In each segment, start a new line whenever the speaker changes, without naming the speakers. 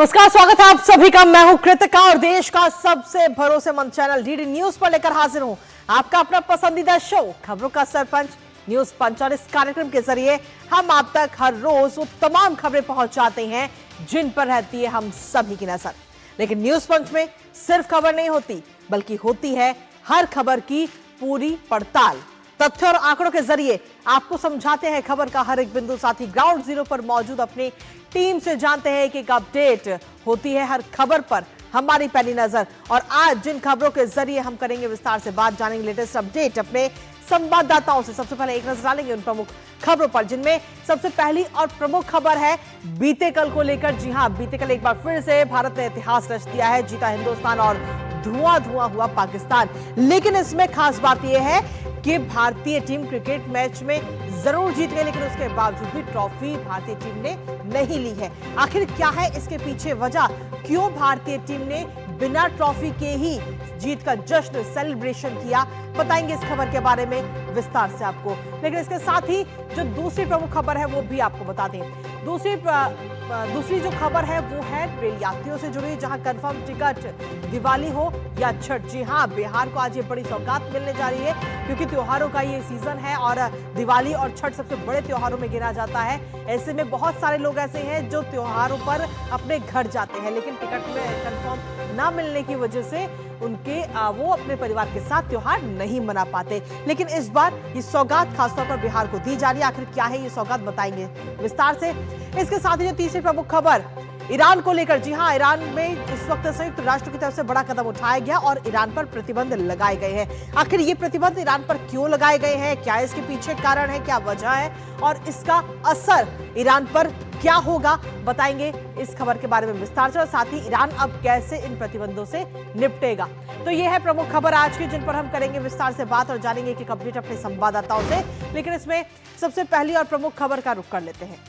नमस्कार, स्वागत है आप सभी का। मैं हूं कृतिका और देश का सबसे भरोसेमंद चैनल डीडी न्यूज पर लेकर हाजिर हूं आपका अपना पसंदीदा शो खबरों का सरपंच न्यूज पंच। और इस कार्यक्रम के जरिए हम आप तक हर रोज वो तमाम खबरें पहुंचाते हैं जिन पर रहती है हम सभी की नजर। लेकिन न्यूज पंच में सिर्फ खबर नहीं होती, बल्कि होती है हर खबर की पूरी पड़ताल। तथ्य और आंकड़ों के जरिए आपको समझाते हैं खबर का हर एक बिंदु। साथ ही ग्राउंड जीरो पर मौजूद अपनी टीम से जानते हैं एक अपडेट होती है हर खबर पर हमारी पहली नजर। और आज जिन खबरों के जरिए हम करेंगे विस्तार से बात, जानेंगे लेटेस्ट अपडेट अपने संवाददाताओं से। सबसे पहले एक नजर डालेंगे उन प्रमुख खबरों पर, जिनमें सबसे पहली और प्रमुख खबर है बीते कल को लेकर। जी हां, बीते कल एक बार फिर से भारत ने इतिहास रच दिया है। जीता हिंदुस्तान और धुआं धुआं हुआ पाकिस्तान। लेकिन इसमें खास बात यह है कि भारतीय टीम क्रिकेट मैच में जरूर जीत गई, लेकिन उसके बावजूद भी ट्रॉफी भारतीय टीम ने नहीं ली है। आखिर क्या है इसके पीछे वजह? क्यों भारतीय टीम ने बिना ट्रॉफी के ही जीत का जश्न सेलिब्रेशन किया? बताएंगे इस खबर के बारे में विस्तार से आपको। लेकिन इसके साथ ही जो दूसरी प्रमुख खबर है वो भी आपको बता दें। दूसरी जो खबर है वो है रेल यात्रियों से जुड़ी, जहां कंफर्म टिकट दिवाली हो या छठ। जी हां, बिहार को आज ये बड़ी सौगात मिलने जा रही है, क्योंकि त्योहारों का ये सीजन है और दिवाली और छठ सबसे बड़े त्योहारों में गिना जाता है। ऐसे में बहुत सारे लोग ऐसे हैं जो त्योहारों पर अपने घर जाते हैं, लेकिन टिकट में कंफर्म ना मिलने की वजह से वो अपने परिवार के साथ त्योहार नहीं मना पाते। लेकिन इस बार ये सौगात खासतौर पर बिहार को दी जा रही है। आखिर क्या है ये सौगात, बताएंगे विस्तार से। इसके साथ ही जो तीसरी प्रमुख खबर ईरान को लेकर। जी हां, ईरान में इस वक्त संयुक्त राष्ट्र की तरफ से बड़ा कदम उठाया गया और ईरान पर प्रतिबंध लगाए गए हैं। आखिर ये प्रतिबंध ईरान पर क्यों लगाए गए हैं, क्या इसके पीछे कारण है, क्या वजह है और इसका असर ईरान पर क्या होगा, बताएंगे इस खबर के बारे में विस्तार से। और साथ ही ईरान अब कैसे इन प्रतिबंधों से निपटेगा। तो ये है प्रमुख खबर आज की, जिन पर हम करेंगे विस्तार से बात और जानेंगे एक अपडेट अपने संवाददाताओं से। लेकिन इसमें सबसे पहली और प्रमुख खबर का रुख कर लेते हैं,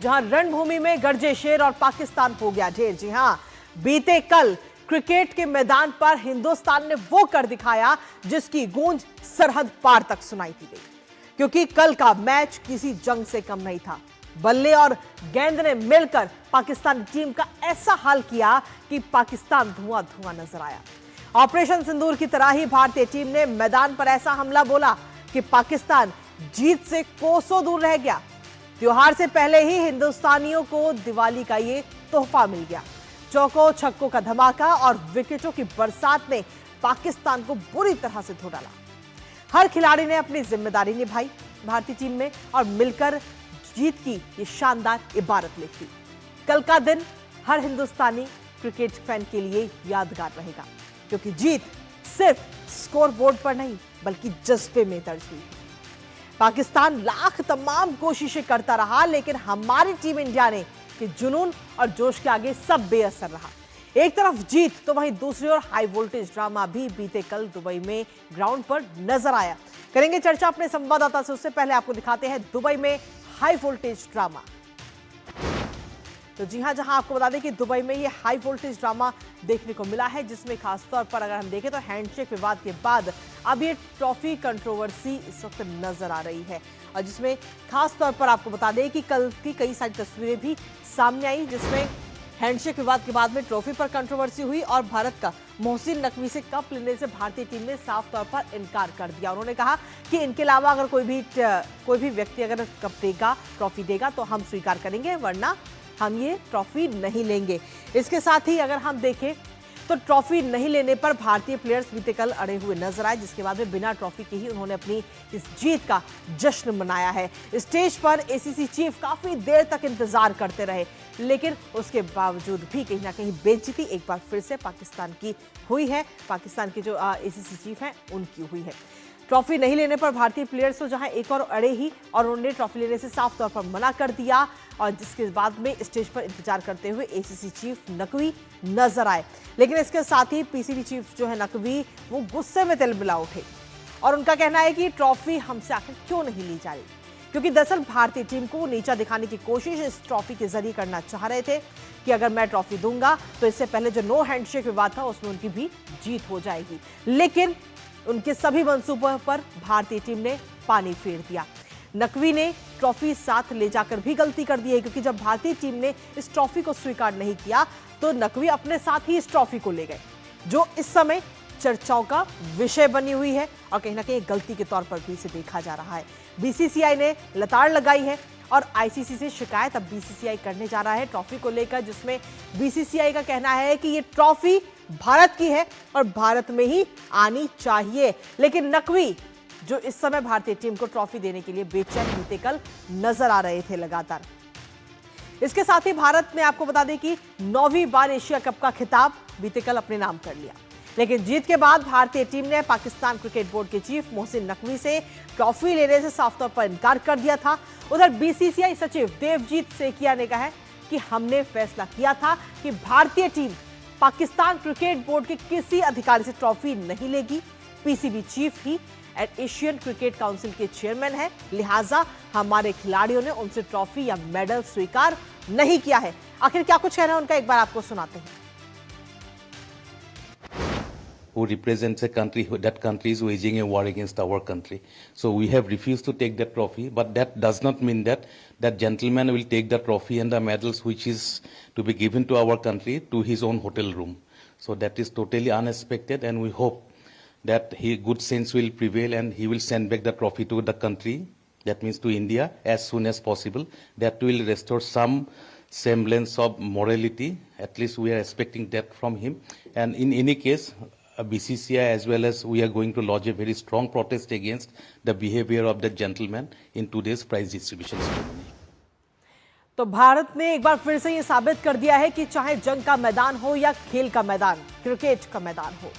जहां रणभूमि में गरजे शेर और पाकिस्तान हो गया ढेर। जी हां, बीते कल क्रिकेट के मैदान पर हिंदुस्तान ने वो कर दिखाया जिसकी गूंज सरहद पार तक सुनाई दी गई, क्योंकि कल का मैच किसी जंग से कम नहीं था। बल्ले और गेंद ने मिलकर पाकिस्तान टीम का ऐसा हाल किया कि पाकिस्तान धुआं धुआं नजर आया। ऑपरेशन सिंदूर की तरह ही भारतीय टीम ने मैदान पर ऐसा हमला बोला कि पाकिस्तान जीत से कोसों दूर रह गया। त्योहार से पहले ही हिंदुस्तानियों को दिवाली का ये तोहफा मिल गया। चौकों छक्कों का धमाका और विकेटों की बरसात ने पाकिस्तान को बुरी तरह से धो डाला। हर खिलाड़ी ने अपनी जिम्मेदारी निभाई भारतीय टीम में और मिलकर जीत की ये शानदार इबारत लिखी। कल का दिन हर हिंदुस्तानी क्रिकेट फैन के लिए यादगार रहेगा, क्योंकि जीत सिर्फ स्कोर बोर्ड पर नहीं बल्कि जज्बे में दर्ज हुई। पाकिस्तान लाख तमाम कोशिशें करता रहा, लेकिन हमारी टीम इंडिया ने कि जुनून और जोश के आगे सब बेअसर रहा। एक तरफ जीत तो वहीं दूसरी ओर हाई वोल्टेज ड्रामा भी बीते कल दुबई में ग्राउंड पर नजर आया। करेंगे चर्चा अपने संवाददाता से, उससे पहले आपको दिखाते हैं दुबई में हाई वोल्टेज ड्रामा। तो जी हां, जहां आपको बता दें कि दुबई में ये हाई वोल्टेज ड्रामा देखने को मिला है, जिसमें खासतौर पर अगर हम देखें तो हैंडशेक विवाद के बाद अब ये ट्रॉफी कंट्रोवर्सी इस वक्त नजर आ रही है। और जिसमें खासतौर पर आपको बता दें कि कल की कई सारी तस्वीरें भी सामने आई, जिसमें हैंडशेक विवाद के बाद में ट्रॉफी पर कंट्रोवर्सी हुई और भारत का मोहसिन नकवी से कप लेने से भारतीय टीम ने साफ तौर पर इनकार कर दिया। उन्होंने कहा कि इनके अलावा अगर कोई भी व्यक्ति अगर कप देगा, ट्रॉफी देगा तो हम स्वीकार करेंगे, वरना हम ये ट्रॉफी नहीं लेंगे। इसके साथ ही अगर हम देखें तो ट्रॉफी नहीं लेने पर भारतीय प्लेयर्स बीते कल अड़े हुए नजर आए, जिसके बाद में बिना ट्रॉफी के ही उन्होंने अपनी इस जीत का जश्न मनाया है। स्टेज पर एसीसी चीफ काफी देर तक इंतजार करते रहे, लेकिन उसके बावजूद भी कहीं ना कहीं बेइज्जती एक बार फिर से पाकिस्तान की हुई है। पाकिस्तान के जो एसीसी चीफ हैं उनकी हुई है। ट्रॉफी नहीं लेने पर भारतीय प्लेयर्स तो जहां एक और अड़े ही और उन्होंने ट्रॉफी लेने से साफ तौर पर मना कर दिया, और जिसके बाद में स्टेज पर इंतजार करते हुए एसीसी चीफ नकवी नजर आए। लेकिन इसके साथ ही पीसीबी चीफ जो है नकवी, वो गुस्से में तिलमिला उठे और उनका कहना है कि ट्रॉफी हमसे आखिर क्यों नहीं ली जा रही, क्योंकि दरअसल भारतीय टीम को नीचा दिखाने की कोशिश इस ट्रॉफी के जरिए करना चाह रहे थे कि अगर मैं ट्रॉफी दूंगा तो इससे पहले जो नो हैंडशेक विवाद था उसमें उनकी भी जीत हो जाएगी। लेकिन उनके सभी मंसूबों पर भारतीय टीम ने पानी फेर दिया। नकवी ने ट्रॉफी साथ ले जाकर भी गलती कर दी है, क्योंकि जब भारतीय टीम ने इस ट्रॉफी को स्वीकार नहीं किया तो नकवी अपने साथ ही इस ट्रॉफी को ले गए, जो इस समय चर्चाओं का विषय बनी हुई है और कहीं ना कहीं गलती के तौर पर भी इसे देखा जा रहा है। बीसीसीआई ने लताड़ लगाई है और आईसीसी से शिकायत अब बीसीसीआई करने जा रहा है ट्रॉफी को लेकर, जिसमें बीसीसीआई का कहना है कि ये ट्रॉफी भारत की है और भारत में ही आनी चाहिए। लेकिन नकवी जो इस समय भारतीय टीम को ट्रॉफी देने के लिए बेचैन बीते कल नजर आ रहे थे लगातार। इसके साथ ही भारत ने आपको बता दें कि 9वीं बार एशिया कप का खिताब बीते कल अपने नाम कर लिया, लेकिन जीत के बाद भारतीय टीम ने पाकिस्तान क्रिकेट बोर्ड के चीफ मोहसिन नकवी से ट्रॉफी लेने से साफ तौर पर इनकार कर दिया था। उधर बीसीसीआई सचिव देवजीत सेकिया ने कहा है कि हमने फैसला किया था कि भारतीय टीम पाकिस्तान क्रिकेट बोर्ड के किसी अधिकारी से ट्रॉफी नहीं लेगी। पीसीबी चीफ ही एशियन क्रिकेट काउंसिल के चेयरमैन है, लिहाजा हमारे खिलाड़ियों ने उनसे ट्रॉफी या मेडल स्वीकार नहीं किया है। आखिर क्या कुछ कहना है उनका, एक बार आपको सुनाते हैं।
Who represents a country, that country is waging a war against our country. So we have refused to take that trophy, but that does not mean that that gentleman will take the trophy and the medals which is to be given to our country to his own hotel room. So that is totally unexpected, and we hope that good sense will prevail and he will send back the trophy to the country, that means to India, as soon as possible. That will restore some semblance of morality. At least we are expecting that from him. And in any case, BCCI as well as we are going to lodge a very strong protest against the behavior of the gentleman in today's prize distribution ceremony.
तो भारत ने एक बार फिर से ये साबित कर दिया है कि चाहे जंग का मैदान हो या खेल का मैदान, क्रिकेट का मैदान हो,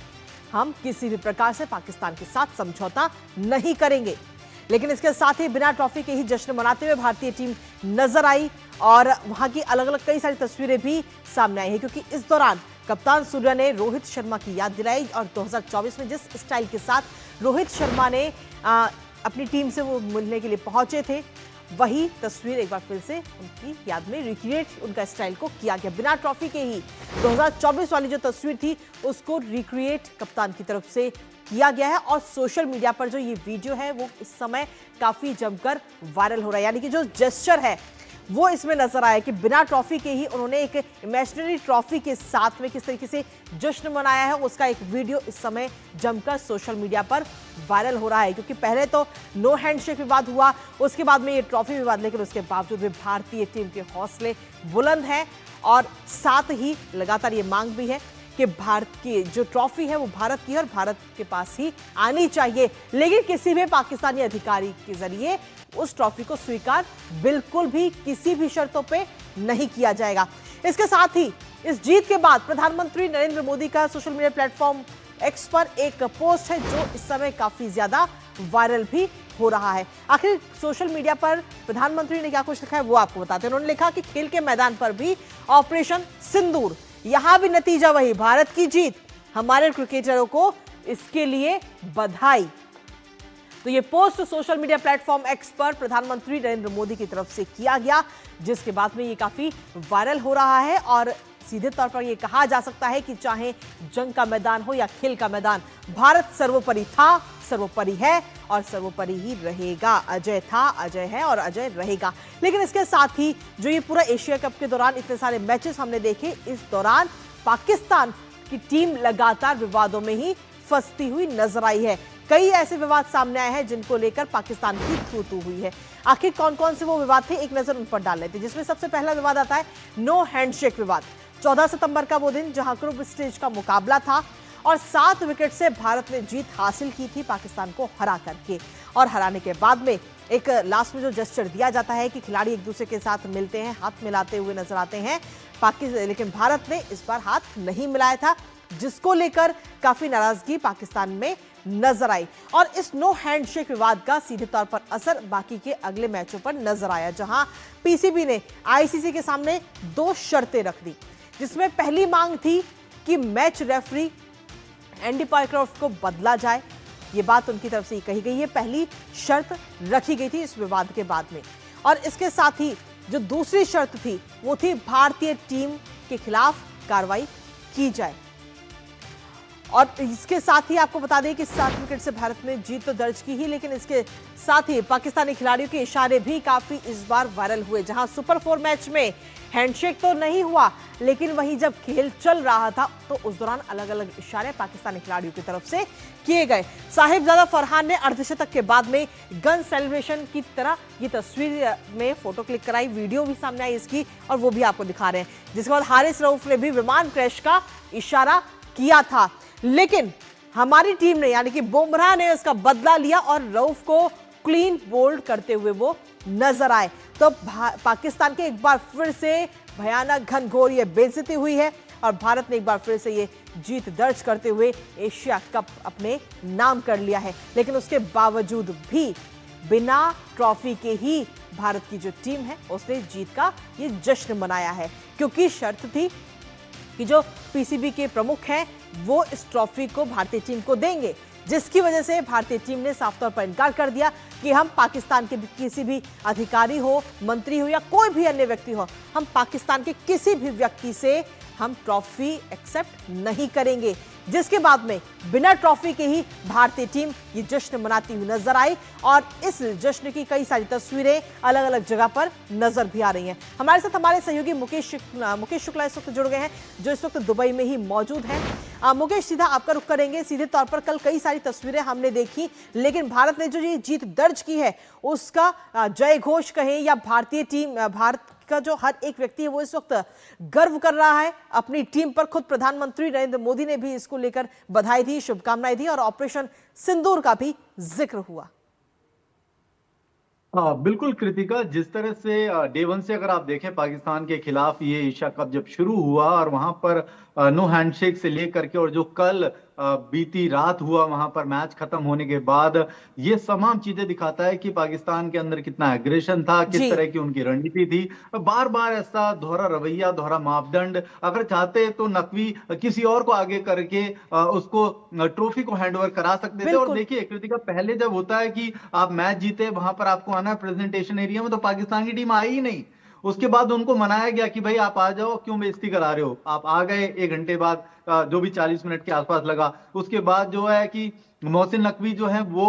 हम किसी भी प्रकार से पाकिस्तान के साथ समझौता नहीं करेंगे। लेकिन इसके साथ ही बिना ट्रॉफी के ही जश्न मनाते हुए भारतीय टीम नजर आई और वहां की अलग अलग कई सारी तस्वीरें भी सामने आई है, क्योंकि इस दौरान कप्तान सूर्या ने रोहित शर्मा की याद दिलाई और 2024 में जिस स्टाइल के साथ रोहित शर्मा ने अपनी टीम से वो मिलने के लिए पहुंचे थे, वही तस्वीर एक बार फिर से उनकी याद में रिक्रिएट उनका स्टाइल को किया गया। बिना ट्रॉफी के ही 2024 वाली जो तस्वीर थी उसको रिक्रिएट कप्तान की तरफ से किया गया है और सोशल मीडिया पर जो ये वीडियो है वो इस समय काफी जमकर वायरल हो रहा है। यानी कि जो जेस्चर है वो इसमें नजर आया कि बिना ट्रॉफी के ही उन्होंने एक इमेजिनरी ट्रॉफी के साथ में किस तरीके से जश्न मनाया है, उसका एक वीडियो इस समय जमकर सोशल मीडिया पर वायरल हो रहा है। क्योंकि पहले तो नो हैंडशेक विवाद हुआ, उसके बाद में ये ट्रॉफी विवाद, लेकिन उसके बावजूद भी भारतीय टीम के हौसले बुलंद हैं और साथ ही लगातार ये मांग भी है कि भारत की जो ट्रॉफी है वो भारत की है और भारत के पास ही आनी चाहिए, लेकिन किसी भी पाकिस्तानी अधिकारी के जरिए उस ट्रॉफी को स्वीकार बिल्कुल भी किसी भी शर्तों पे नहीं किया जाएगा। इसके साथ ही इस जीत के बाद प्रधानमंत्री नरेंद्र मोदी का सोशल मीडिया प्लेटफॉर्म एक्स पर एक पोस्ट है जो इस समय काफी ज्यादा वायरल भी हो रहा है। आखिर सोशल मीडिया पर प्रधानमंत्री ने क्या कुछ लिखा है वो आपको बताते हैं। उन्होंने लिखा कि खेल के मैदान पर भी ऑपरेशन सिंदूर, यहां भी नतीजा वही, भारत की जीत, हमारे क्रिकेटरों को इसके लिए बधाई। तो ये post social media platform x पर प्रधानमंत्री नरेंद्र मोदी की तरफ से किया गया, जिसके बाद में ये काफी वायरल हो रहा है और सीधे तौर पर यह कहा जा सकता है कि चाहे जंग का मैदान हो या खेल का मैदान, भारत सर्वोपरि था, सर्वोपरि है और सर्वोपरि ही रहेगा। अजय था, अजय है और अजय रहेगा। लेकिन इसके साथ ही जो ये पूरा एशिया कप के दौरान इतने सारे मैचेस हमने देखे, इस दौरान पाकिस्तान की टीम लगातार विवादों में ही फंसती हुई नजर आई है। कई ऐसे विवाद सामने आए हैं जिनको लेकर पाकिस्तान की थू-थू हुई है। आखिर कौन कौन से वो विवाद थे, एक नजर उन पर डाल लेते हैं, जिसमें सबसे पहला विवाद आता है नो हैंडशेक विवाद। 14 सितंबर का वो दिन जहां ग्रुप स्टेज का मुकाबला था और 7 विकेट से भारत ने जीत हासिल की थी पाकिस्तान को हरा करके, और हराने के बाद में एक लास्ट में जो जेस्चर दिया जाता है कि खिलाड़ी एक दूसरे के साथ मिलते हैं, हाथ मिलाते हुए नजर आते हैं पाकिस्तान, लेकिन भारत ने इस बार हाथ नहीं मिलाया था, जिसको लेकर काफी नाराजगी पाकिस्तान में नजर आई। और इस नो हैंडशेक विवाद का सीधे तौर पर असर बाकी के अगले मैचों पर नजर आया, जहां पीसीबी ने आईसीसी के सामने 2 शर्तें रख दी, जिसमें पहली मांग थी कि मैच रेफरी एंडी पाइक्रॉफ्ट को बदला जाए। ये बात उनकी तरफ से कही गई है, पहली शर्त रखी गई थी इस विवाद के बाद में। और इसके साथ ही जो दूसरी शर्त थी वो थी भारतीय टीम के खिलाफ कार्रवाई की जाए। और इसके साथ ही आपको बता दें कि 7 विकेट से भारत ने जीत तो दर्ज की ही, लेकिन इसके साथ ही पाकिस्तानी खिलाड़ियों के इशारे भी काफी इस बार वायरल हुए। जहां सुपर 4 मैच में हैंडशेक तो नहीं हुआ, लेकिन वहीं जब खेल चल रहा था तो उस दौरान अलग अलग इशारे पाकिस्तानी खिलाड़ियों की तरफ से किए गए। साहिबजादा फरहान ने अर्धशतक के बाद में गन सेलिब्रेशन की तरह ये तस्वीर में फोटो क्लिक कराई, वीडियो भी सामने आई इसकी, और वो भी आपको दिखा रहे हैं। जिसके बाद हारिस रऊफ ने भी विमान क्रैश का इशारा किया था, लेकिन हमारी टीम ने यानी कि बुमराह ने उसका बदला लिया और रऊफ को क्लीन बोल्ड करते हुए वो नजर आए। तो पाकिस्तान के एक बार फिर से भयानक घनघोर ये बेइज्जती हुई है और भारत ने एक बार फिर से ये जीत दर्ज करते हुए एशिया कप अपने नाम कर लिया है। लेकिन उसके बावजूद भी बिना ट्रॉफी के ही भारत की जो टीम है उसने जीत का ये जश्न मनाया है, क्योंकि शर्त थी कि जो पीसीबी के प्रमुख हैं वो इस ट्रॉफी को भारतीय टीम को देंगे, जिसकी वजह से भारतीय टीम ने साफ तौर पर इनकार कर दिया कि हम पाकिस्तान के किसी भी अधिकारी हो, मंत्री हो या कोई भी अन्य व्यक्ति हो, हम पाकिस्तान के किसी भी व्यक्ति से हम ट्रॉफी एक्सेप्ट नहीं करेंगे। जिसके बाद में बिना ट्रॉफी के ही भारतीय टीम ये जश्न मनाती हुई नजर आई और इस जश्न की कई सारी तस्वीरें अलग अलग जगह पर नजर भी आ रही हैं। हमारे साथ हमारे सहयोगी मुकेश शुक्ला इस वक्त जुड़ गए हैं, जो इस वक्त दुबई में ही मौजूद हैं। मुकेश, सीधा आपका रुख करेंगे। सीधे तौर पर कल कई सारी तस्वीरें हमने देखी, लेकिन भारत ने जो ये जीत दर्ज की है उसका जय घोष कहें या भारतीय टीम, भारत का जो हर एक व्यक्ति है वो इस वक्त गर्व कर रहा है अपनी टीम पर। खुद प्रधानमंत्री नरेंद्र मोदी ने भी इसको लेकर बधाई दी, शुभकामनाएं दी और ऑपरेशन सिंदूर का भी जिक्र हुआ।
बिल्कुल कृतिका, जिस तरह से डे 1 से अगर आप देखें पाकिस्तान के खिलाफ ये एशिया कप जब शुरू हुआ और वहां पर नो हैंडशेक से लेकर के और जो कल बीती रात हुआ वहां पर मैच खत्म होने के बाद, ये तमाम चीजें दिखाता है कि पाकिस्तान के अंदर कितना एग्रेशन था, किस तरह की उनकी रणनीति थी। बार बार ऐसा दोहरा रवैया, दोहरा मापदंड, अगर चाहते तो नकवी किसी और को आगे करके उसको ट्रॉफी को हैंड ओवर करा सकते थे। और देखिए कृतिका, पहले जब होता है कि आप मैच जीते, वहां पर आपको आना प्रेजेंटेशन एरिया में, तो पाकिस्तान की टीम आई ही नहीं। उसके बाद उनको मनाया गया कि भाई आप आ जाओ, क्यों बेइज्जती करा रहे हो। आप आ गए, 1 घंटे बाद जो भी 40 मिनट के आसपास लगा, उसके बाद जो है कि मोहसिन नकवी जो है वो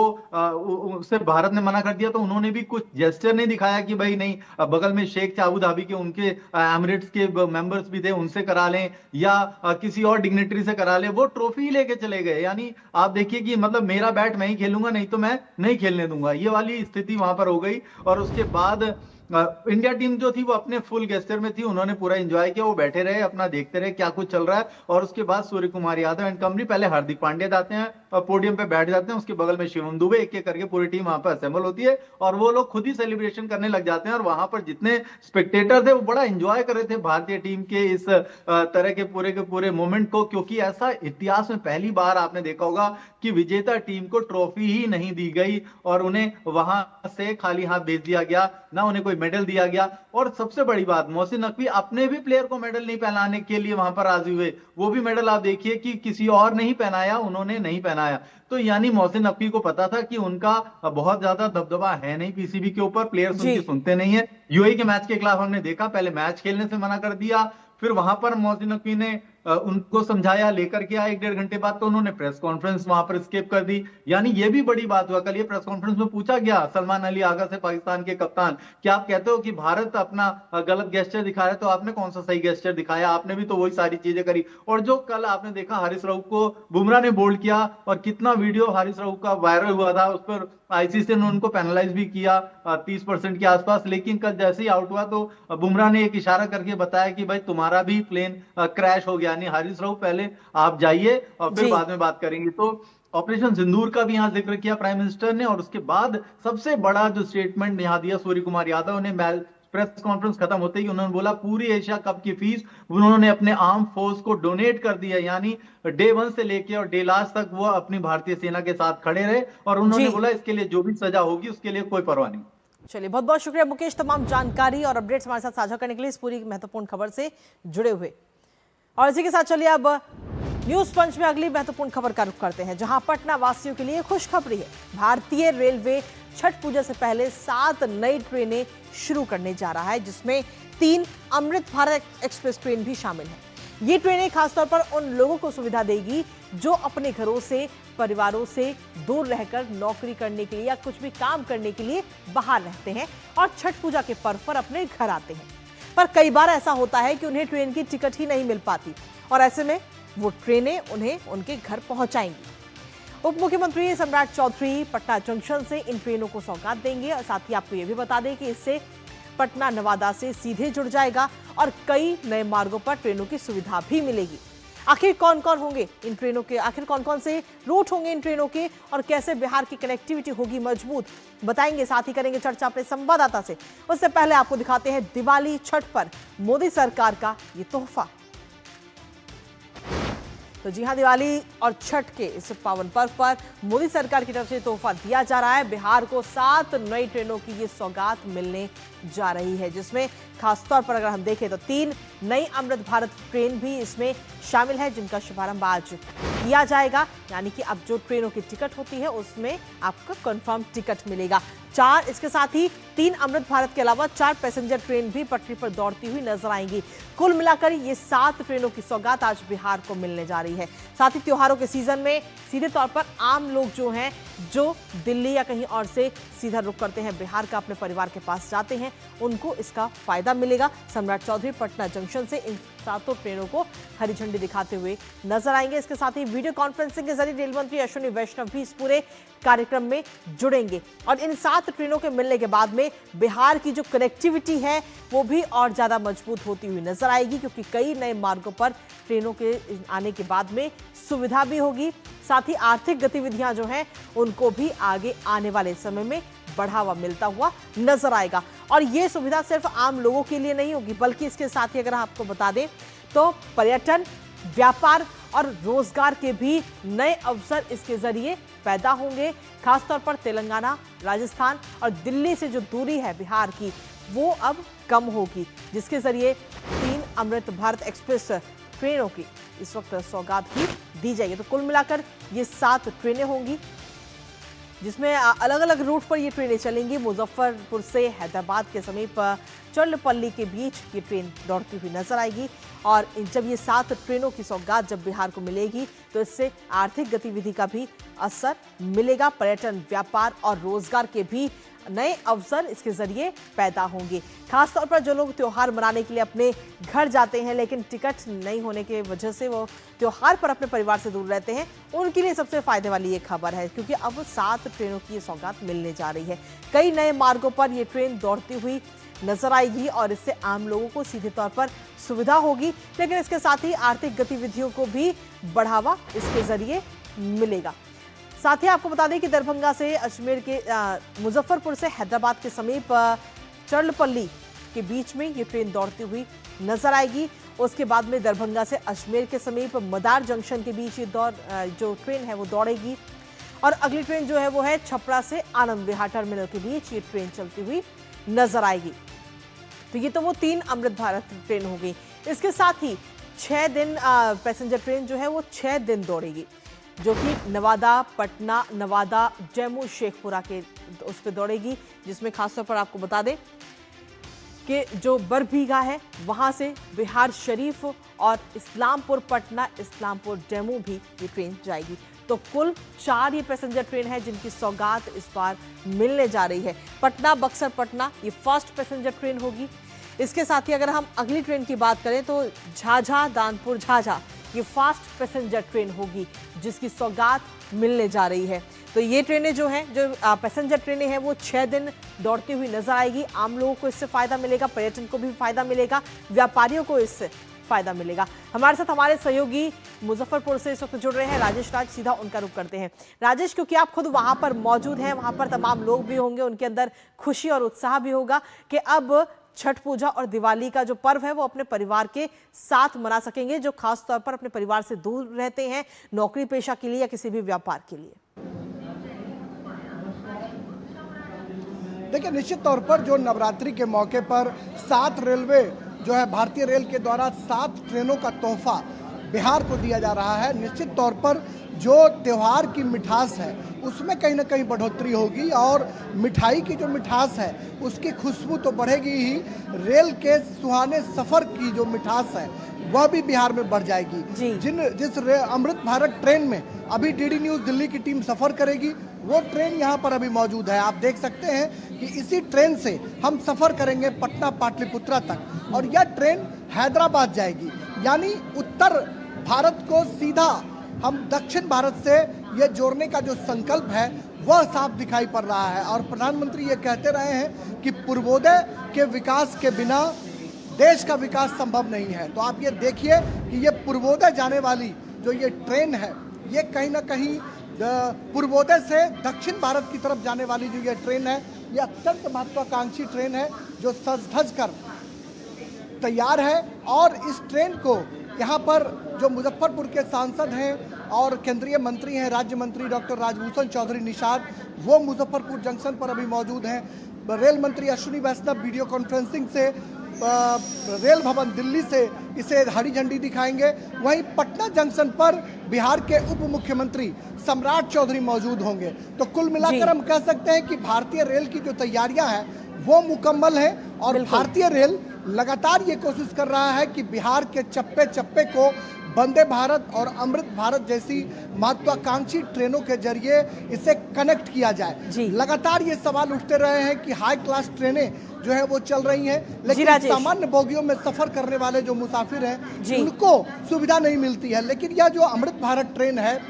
उससे भारत ने मना कर दिया, तो उन्होंने भी कुछ जेस्चर नहीं दिखाया कि भाई नहीं, बगल में शेख अबू धाबी के उनके एमिरेट्स के मेंबर्स भी थे, उनसे करा लें या किसी और डिग्नेटरी से करा लें। वो ट्रॉफी लेके चले गए। यानी आप देखिए कि मतलब मेरा बैट मैं ही खेलूंगा, नहीं तो मैं नहीं खेलने दूंगा, ये वाली स्थिति वहां पर हो गई। और उसके बाद इंडिया टीम जो थी वो अपने फुल गेस्टर में थी, उन्होंने पूरा एंजॉय किया, वो बैठे रहे, अपना देखते रहे क्या कुछ चल रहा है। और उसके बाद सूर्य कुमार यादव एंड कंपनी, पहले हार्दिक पांड्या जाते हैं और पोडियम पे बैठ जाते हैं, उसके बगल में शिवम दुबे, एक एक करके पूरी टीम वहां पर असेंबल होती है और वो लोग खुद ही सेलिब्रेशन करने लग जाते हैं। और वहां पर जितने स्पेक्टेटर थे वो बड़ा एंजॉय कर रहे थे भारतीय टीम के इस तरह के पूरे मोमेंट को, क्योंकि ऐसा इतिहास में पहली बार आपने देखा होगा कि विजेता टीम को ट्रॉफी ही नहीं दी गई और उन्हें वहां से खाली हाथ भेज दिया गया, ना उन्हें कोई मेडल दिया गया। और सबसे बड़ी बात, मोहसिन नकवी अपने भी प्लेयर को मेडल नहीं पहनाने के लिए वहां पर राजी हुए। वो भी मेडल आप देखिए कि किसी और ने ही पहनाया, उन्होंने नहीं पहनाया। तो यानी मोहसिन नकवी को पता था कि उनका बहुत ज्यादा दबदबा है नहीं पीसीबी के ऊपर, प्लेयर्स उनकी सुनते नहीं है। यूएई के मैच के खिलाफ हमने देखा, पहले मैच खेलने से मना कर दिया, फिर वहां पर मोहसिन नकवी ने उनको समझाया, लेकर के आया, 1-1.5 घंटे बाद तो उन्होंने प्रेस कॉन्फ्रेंस वहां पर स्किप कर दी। यानी ये भी बड़ी बात हुआ। कल ये प्रेस कॉन्फ्रेंस में पूछा गया सलमान अली आगा से, पाकिस्तान के कप्तान, कि आप कहते हो कि भारत अपना गलत गेस्चर दिखा रहा है, तो आपने कौन सा सही गेस्चर दिखाया, आपने भी तो वही सारी चीजें करी। और जो कल आपने देखा हारिस रऊफ को बुमराह ने बोल्ड किया और कितना वीडियो हारिस रऊफ का वायरल हुआ था, उस पर आईसीसी ने उनको पेनलाइज भी किया 30% के आसपास। लेकिन कल जैसे ही आउट हुआ तो बुमराह ने एक इशारा करके बताया कि भाई तुम्हारा भी प्लेन क्रैश हो गया। यानी हारिस रऊफ पहले आप जाइए और फिर बाद में बात करेंगे। तो ऑपरेशन सिंदूर का भी यहां जिक्र किया प्राइम मिनिस्टर ने। और उसके बाद सबसे बड़ा जो स्टेटमेंट यहां दिया सूर्य कुमार यादव ने, प्रेस कॉन्फ्रेंस खत्म होते ही उन्होंने बोला पूरी एशिया कप की फीस उन्होंने अपने आर्म फोर्स को डोनेट कर दिया। यानी डे 1 से लेके और डे लास्ट तक वो अपनी भारतीय सेना के साथ खड़े रहे और उन्होंने बोला इसके लिए जो भी सजा होगी उसके लिए कोई परवाह नहीं।
चलिए, बहुत बहुत शुक्रिया मुकेश, तमाम जानकारी और अपडेट्स हमारे साथ साझा करने के लिए, इस पूरी महत्वपूर्ण खबर से जुड़े हुए। और इसी के साथ चलिए अब न्यूज पंच में अगली महत्वपूर्ण खबर का रुख करते हैं, जहां पटना वासियों के लिए खुशखबरी है। भारतीय रेलवे छठ पूजा से पहले 7 नई ट्रेनें शुरू करने जा रहा है, जिसमें 3 अमृत भारत एक्सप्रेस ट्रेन भी शामिल है। ये ट्रेनें खासतौर पर उन लोगों को सुविधा देगी जो अपने घरों से, परिवारों से दूर रहकर नौकरी करने के लिए या कुछ भी काम करने के लिए बाहर रहते हैं और छठ पूजा के पर्व पर अपने घर आते हैं। पर कई बार ऐसा होता है कि उन्हें ट्रेन की टिकट ही नहीं मिल पाती और ऐसे में वो ट्रेनें उन्हें उनके घर पहुंचाएंगी। उप मुख्यमंत्री सम्राट चौधरी पटना जंक्शन से इन ट्रेनों को सौगात देंगे और साथ ही आपको यह भी बता दें कि इससे पटना नवादा से सीधे जुड़ जाएगा और कई नए मार्गों पर ट्रेनों की सुविधा भी मिलेगी। आखिर कौन कौन होंगे इन ट्रेनों के, आखिर कौन कौन से रूट होंगे इन ट्रेनों के और कैसे बिहार की कनेक्टिविटी होगी मजबूत, बताएंगे। साथ ही करेंगे चर्चा अपने संवाददाता से। उससे पहले आपको दिखाते हैं दिवाली छठ पर मोदी सरकार का ये तोहफा। तो जी हां, दिवाली और छठ के इस पावन पर्व पर मोदी सरकार की तरफ से तोहफा दिया जा रहा है। बिहार को 7 नई ट्रेनों की ये सौगात मिलने जा रही है, जिसमें खासतौर पर अगर हम देखें तो 3 नई अमृत भारत ट्रेन भी इसमें शामिल है, जिनका शुभारंभ आज किया जाएगा। यानी कि अब जो ट्रेनों की टिकट होती है उसमें आपको कंफर्म टिकट मिलेगा। 4 इसके साथ ही 3 अमृत भारत के अलावा 4 पैसेंजर ट्रेन भी पटरी पर दौड़ती हुई नजर आएंगी। कुल मिलाकर ये 7 ट्रेनों की सौगात आज बिहार को मिलने जा रही है। साथ ही त्योहारों के सीजन में सीधे तौर पर आम लोग जो हैं, जो दिल्ली या कहीं और से सीधा रुख करते हैं बिहार का, अपने परिवार के पास जाते हैं, उनको इसका फायदा मिलेगा। सम्राट चौधरी पटना जंक्शन से इन 7 ट्रेनों को हरी झंडी दिखाते हुए नजर आएंगे। इसके साथ ही वीडियो कॉन्फ्रेंसिंग के जरिए रेल मंत्री अश्विनी वैष्णव भी इस पूरे कार्यक्रम में जुड़ेंगे और इन 7 ट्रेनों के मिलने के बाद में बिहार की जो कनेक्टिविटी है वो भी और ज्यादा मजबूत होती हुई नजर आएगी, क्योंकि कई नए मार्गों पर ट्रेनों के आने के बाद में सुविधा भी होगी। साथ ही आर्थिक गतिविधियां जो हैं उनको भी आगे आने वाले समय में बढ़ावा मिलता हुआ नजर आएगा। और ये सुविधा सिर्फ आम लोगों के लिए नहीं होगी, बल्कि इसके साथ ही अगर आपको बता दें तो पर्यटन, व्यापार और रोजगार के भी नए अवसर इसके जरिए पैदा होंगे। खासतौर पर तेलंगाना, राजस्थान और दिल्ली से जो दूरी है बिहार की, वो अब कम होगी, जिसके जरिए 3 अमृत भारत एक्सप्रेस ट्रेनों की इस वक्त सौगात भी दी जाएगी। तो कुल मिलाकर ये 7 ट्रेनें होंगी, जिसमें अलग अलग रूट पर ये ट्रेनें चलेंगी। मुजफ्फरपुर से हैदराबाद के समीप चर्लपल्ली के बीच ये ट्रेन दौड़ती हुई नजर आएगी और जब ये 7 ट्रेनों की सौगात जब बिहार को मिलेगी तो इससे आर्थिक गतिविधि का भी असर मिलेगा। पर्यटन, व्यापार और रोजगार के भी नए अवसर इसके जरिए पैदा होंगे। खासतौर पर जो लोग त्योहार मनाने के लिए अपने घर जाते हैं लेकिन टिकट नहीं होने की वजह से वो त्योहार पर अपने परिवार से दूर रहते हैं, उनके लिए सबसे फायदे वाली ये खबर है, क्योंकि अब 7 ट्रेनों की ये सौगात मिलने जा रही है। कई नए मार्गों पर ये ट्रेन दौड़ती हुई नजर आएगी और इससे आम लोगों को सीधे तौर पर सुविधा होगी, लेकिन इसके साथ ही आर्थिक गतिविधियों को भी बढ़ावा इसके जरिए मिलेगा। साथ ही आपको बता दें कि दरभंगा से अजमेर के मुजफ्फरपुर से हैदराबाद के समीप चर्लपल्ली के बीच में ये ट्रेन दौड़ती हुई नजर आएगी। उसके बाद में दरभंगा से अजमेर के समीप मदार जंक्शन के बीच ये जो ट्रेन है वो दौड़ेगी और अगली ट्रेन जो है वो है छपरा से आनंद विहार टर्मिनल के बीच ये ट्रेन चलती हुई नजर आएगी। तो ये तो वो 3 अमृत भारत ट्रेन हो गई। इसके साथ ही 6 दिन पैसेंजर ट्रेन जो है वो 6 दिन दौड़ेगी, जो कि नवादा, पटना, नवादा, जम्मू, शेखपुरा के उस पर दौड़ेगी, जिसमें खासतौर पर आपको बता दें कि जो बरबीघा है वहां से बिहार शरीफ और इस्लामपुर पटना, इस्लामपुर जम्मू भी ये ट्रेन जाएगी। तो कुल 4 ये पैसेंजर ट्रेन है जिनकी सौगात इस बार मिलने जा रही है। पटना बक्सर पटना ये फर्स्ट पैसेंजर ट्रेन होगी। इसके साथ ही अगर हम अगली ट्रेन की बात करें तो झाझा दानपुर झाझा ये फास्ट पैसेंजर ट्रेन होगी, जिसकी सौगात मिलने जा रही है। तो ये ट्रेनें जो हैं, जो पैसेंजर ट्रेनें हैं, वो 6 दिन दौड़ती हुई नजर आएगी। आम लोगों को इससे फायदा मिलेगा, पर्यटन को भी फायदा मिलेगा, व्यापारियों को इससे फायदा मिलेगा। हमारे साथ हमारे सहयोगी मुजफ्फरपुर से इस वक्त जुड़ रहे हैं राजेश राज, सीधा उनका रुख करते हैं। राजेश, क्योंकि आप खुद वहां पर मौजूद हैं, वहां पर तमाम लोग भी होंगे, उनके अंदर खुशी और उत्साह भी होगा कि अब छठ पूजा और दिवाली का जो पर्व है वो अपने परिवार के साथ मना सकेंगे, जो खास तौर पर अपने परिवार से दूर रहते हैं नौकरी पेशा के लिए या किसी भी व्यापार के लिए।
देखिए, निश्चित तौर पर जो नवरात्रि के मौके पर 7 रेलवे जो है भारतीय रेल के द्वारा 7 ट्रेनों का तोहफा बिहार को दिया जा रहा है। निश्चित तौर पर जो त्यौहार की मिठास है उसमें कहीं ना कहीं बढ़ोतरी होगी और मिठाई की जो मिठास है उसकी खुशबू तो बढ़ेगी ही, रेल के सुहाने सफ़र की जो मिठास है वह भी बिहार में बढ़ जाएगी। अमृत भारत ट्रेन में अभी डीडी न्यूज दिल्ली की टीम सफर करेगी, वो ट्रेन यहाँ पर अभी मौजूद है। आप देख सकते हैं कि इसी ट्रेन से हम सफर करेंगे पटना पाटलिपुत्रा तक और यह ट्रेन हैदराबाद जाएगी, यानी उत्तर भारत को सीधा हम दक्षिण भारत से ये जोड़ने का जो संकल्प है वह साफ दिखाई पड़ रहा है। और प्रधानमंत्री ये कहते रहे हैं कि पूर्वोदय के विकास के बिना देश का विकास संभव नहीं है। तो आप ये देखिए कि ये पूर्वोदय जाने वाली जो ये ट्रेन है, ये कहीं ना कहीं पूर्वोदय से दक्षिण भारत की तरफ जाने वाली जो ये ट्रेन है, ये अत्यंत महत्वाकांक्षी ट्रेन है जो सज धज कर तैयार है। और इस ट्रेन को यहाँ पर जो मुजफ्फरपुर के सांसद हैं और केंद्रीय मंत्री हैं, राज्य मंत्री डॉक्टर राजभूषण चौधरी निषाद, वो मुजफ्फरपुर जंक्शन पर अभी मौजूद हैं। रेल मंत्री अश्विनी वैष्णव वीडियो कॉन्फ्रेंसिंग से रेल भवन दिल्ली से इसे हरी झंडी दिखाएंगे। वहीं पटना जंक्शन पर बिहार के उप मुख्यमंत्री सम्राट चौधरी मौजूद होंगे। तो कुल मिलाकर हम कह सकते हैं कि भारतीय रेल की जो तैयारियां हैं वो मुकम्मल है और भारतीय रेल लगातार ये कोशिश कर रहा है कि बिहार के चप्पे चप्पे को वंदे भारत और अमृत भारत जैसी महत्वाकांक्षी ट्रेनों के जरिए इसे कनेक्ट किया जाए। लगातार ये सवाल उठते रहे हैं कि हाई क्लास ट्रेनें जो है वो चल रही हैं, लेकिन सामान्य बोगियों में सफर करने वाले जो मुसाफिर हैं उनको सुविधा नहीं मिलती है। लेकिन यह जो अमृत भारत ट्रेन है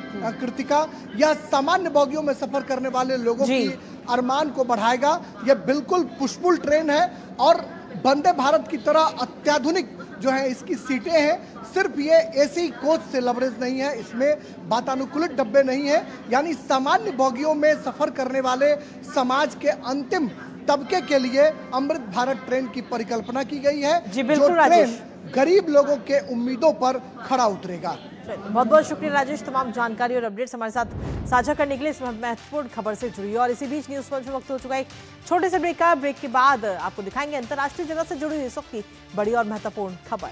कृतिका, यह सामान्य बोगियों में सफर करने वाले लोगों की अरमान को बढ़ाएगा। यह बिल्कुल पुशपुल ट्रेन है और वंदे भारत की तरह अत्याधुनिक जो है इसकी सीटें हैं। सिर्फ ये एसी कोच से लवरेज नहीं है, इसमें वातानुकूलित डब्बे नहीं है, यानी सामान्य बोगियों में सफर करने वाले समाज के अंतिम तबके के लिए अमृत भारत ट्रेन की परिकल्पना की गई है। जो ट्रेन गरीब लोगों के उम्मीदों पर खड़ा उतरेगा।
बहुत बहुत शुक्रिया राजेश, तमाम जानकारी और अपडेट्स हमारे साथ साझा करने के लिए। इस महत्वपूर्ण खबर से जुड़ी और इसी बीच न्यूज पंच में वक्त हो चुका है एक छोटे से ब्रेक का। ब्रेक के बाद आपको दिखाएंगे अंतर्राष्ट्रीय जगत से जुड़ी हुई इस वक्त की बड़ी और महत्वपूर्ण खबर।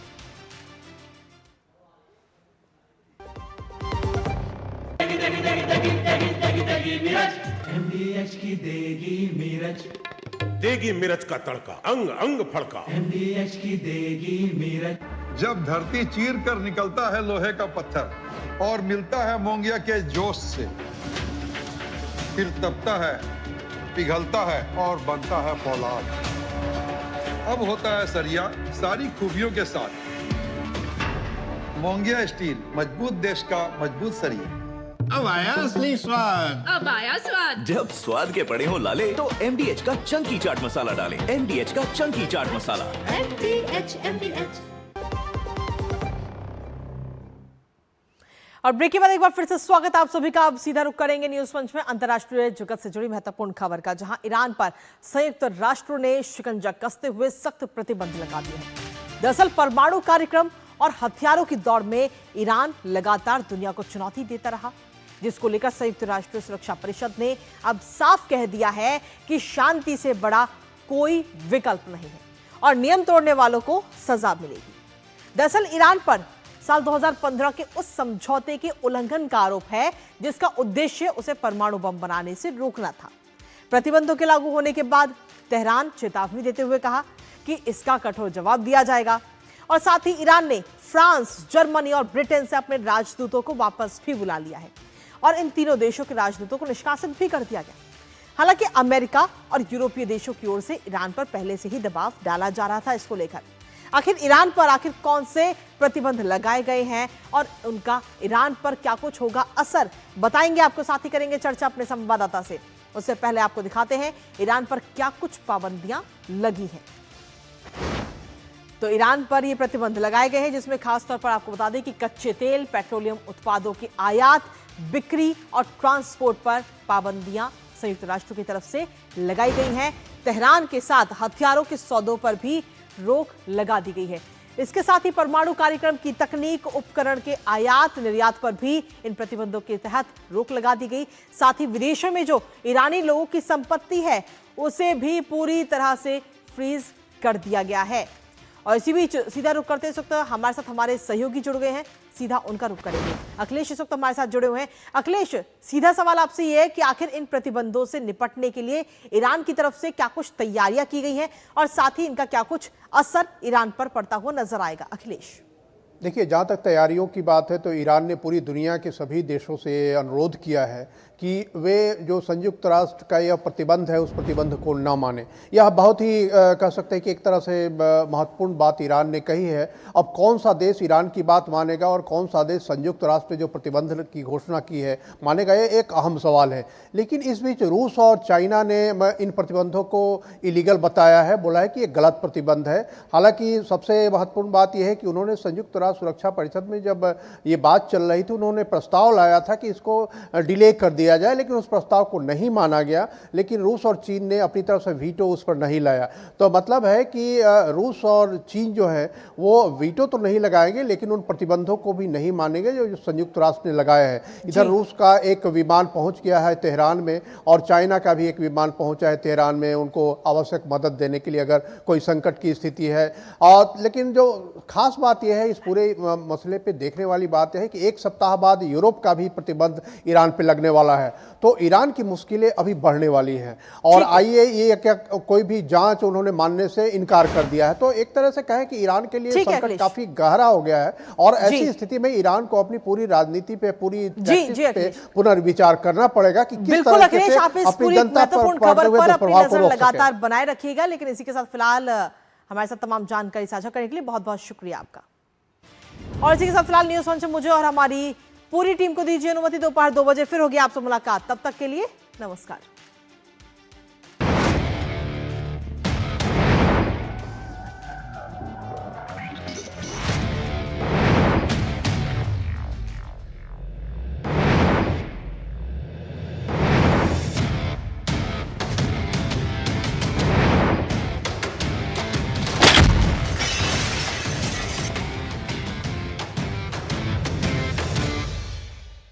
MDH की देगी मिर्च का तड़का, अंग अंग फड़का। MDH की देगी मिर्च।
जब धरती चीर कर निकलता है लोहे का पत्थर और मिलता है मोंगिया के जोश से, फिर तपता है, पिघलता है और बनता है फौलाद। अब होता है सरिया सारी खूबियों के साथ। मोंगिया स्टील, मजबूत देश का मजबूत सरिया।
अब आया असली स्वाद,
अब आया स्वाद।
जब स्वाद के पड़े हो लाले तो MDH का चंकी चाट मसाला डालें। MDH का चंकी चाट मसाला।
MDH।
और ब्रेक के बाद एक बार फिर से स्वागत आप सभी का। अब सीधा रुख करेंगे न्यूज पंच में अंतर्राष्ट्रीय जगत से जुड़ी महत्वपूर्ण खबर का, जहां ईरान पर संयुक्त राष्ट्रों ने शिकंजा कसते हुए सख्त प्रतिबंध लगा दिए हैं। दरअसल परमाणु कार्यक्रम और हथियारों की दौड़ में ईरान लगातार दुनिया को चुनौती देता रहा, जिसको लेकर संयुक्त राष्ट्र सुरक्षा परिषद ने अब साफ कह दिया है कि शांति से बड़ा कोई विकल्प नहीं है और नियम तोड़ने वालों को सजा मिलेगी। दरअसल ईरान पर साल 2015 के उस समझौते के उल्लंघन का आरोप है जिसका उद्देश्य उसे परमाणु बम बनाने से रोकना था। प्रतिबंधों के लागू होने के बाद तेहरान चेतावनी देते हुए कहा कि इसका कठोर जवाब दिया जाएगा और साथ ही ईरान ने फ्रांस, जर्मनी और ब्रिटेन से अपने राजदूतों को वापस भी बुला लिया है और इन तीनों देशों के राजदूतों को निष्कासित भी कर दिया गया। हालांकि अमेरिका और यूरोपीय देशों की ओर से ईरान पर पहले से ही दबाव डाला जा रहा था इसको लेकर। आखिर ईरान पर कौन से प्रतिबंध लगाए गए हैं और उनका ईरान पर क्या कुछ होगा असर, बताएंगे आपको, साथ ही करेंगे चर्चा अपने संवाददाता से। उससे पहले आपको दिखाते हैं ईरान पर क्या कुछ पाबंदियां लगी हैं। तो ईरान पर ये प्रतिबंध लगाए गए हैं जिसमें खासतौर पर आपको बता दें कि कच्चे तेल, पेट्रोलियम उत्पादों की आयात, बिक्री और ट्रांसपोर्ट पर पाबंदियां संयुक्त राष्ट्र की तरफ से लगाई गई हैं। तेहरान के साथ हथियारों के सौदों पर भी रोक लगा दी गई है। इसके साथ ही परमाणु कार्यक्रम की तकनीक, उपकरण के आयात निर्यात पर भी इन प्रतिबंधों के तहत रोक लगा दी गई। साथ ही विदेशों में जो ईरानी लोगों की संपत्ति है उसे भी पूरी तरह से फ्रीज कर दिया गया है। और इसी बीच सीधा रुख करते इस वक्त हमारे साथ हमारे सहयोगी जुड़ गए हैं, सीधा उनका रुख करेंगे। अखिलेश इस वक्त हमारे साथ जुड़े हुए हैं। अखिलेश, सीधा सवाल आपसे ये है कि आखिर इन प्रतिबंधों से निपटने के लिए ईरान की तरफ से क्या कुछ तैयारियां की गई हैं और साथ ही इनका क्या कुछ असर ईरान पर पड़ता हुआ नजर आएगा? अखिलेश।
देखिए, जहाँ तक तैयारियों की बात है तो ईरान ने पूरी दुनिया के सभी देशों से अनुरोध किया है कि वे जो संयुक्त राष्ट्र का यह प्रतिबंध है उस प्रतिबंध को ना माने। यह बहुत ही कह सकते हैं कि एक तरह से महत्वपूर्ण बात ईरान ने कही है। अब कौन सा देश ईरान की बात मानेगा और कौन सा देश संयुक्त राष्ट्र जो प्रतिबंध की घोषणा की है मानेगा, ये एक अहम सवाल है। लेकिन इस बीच रूस और चाइना ने इन प्रतिबंधों को इलीगल बताया है, बोला है कि ये गलत प्रतिबंध है। हालांकि सबसे महत्वपूर्ण बात यह है कि उन्होंने संयुक्त राष्ट्र सुरक्षा परिषद में जब ये बात चल रही थी, उन्होंने प्रस्ताव लाया था कि इसको डिले कर दिया जाए, लेकिन उस प्रस्ताव को नहीं माना गया। लेकिन रूस और चीन ने अपनी तरफ से वीटो उस पर नहीं लाया। तो मतलब है कि रूस और चीन जो है वो वीटो तो नहीं लगाएंगे, लेकिन उन प्रतिबंधों को भी नहीं मानेंगे जो संयुक्त राष्ट्र ने लगाया है। इधर रूस का एक विमान पहुंच गया है तेहरान में और चाइना का भी एक विमान पहुंचा है तेहरान में, उनको आवश्यक मदद देने के लिए अगर कोई संकट की स्थिति है। और लेकिन जो खास बात यह है, इस पूरे मसले पे देखने वाली बात है कि एक सप्ताह बाद यूरोप का भी प्रतिबंध ईरान पे लगने वाला है। तो ईरान की मुश्किलें अभी बढ़ने वाली हैं। और आइए, ये क्या कोई भी जांच उन्होंने मानने से इनकार कर दिया है। तो एक तरह से कहें कि ईरान के लिए संकट काफी गहरा हो गया है और ऐसी स्थिति में ईरान को अपनी पूरी राजनीति पे, पूरी टैक्टिक्स पे पुनर्विचार करना पड़ेगा कि किस तरह से अपनी जनता पर
अपनी नजर लगातार बनाए रखिएगा। लेकिन इसी के साथ फिलहाल हमारे साथ तमाम जानकारी साझा करने के लिए बहुत बहुत शुक्रिया आपका। और इसी के साथ फिलहाल न्यूज़ पंच मुझे और हमारी पूरी टीम को दीजिए अनुमति। दोपहर 2 बजे फिर होगी आपसे मुलाकात। तब तक के लिए नमस्कार।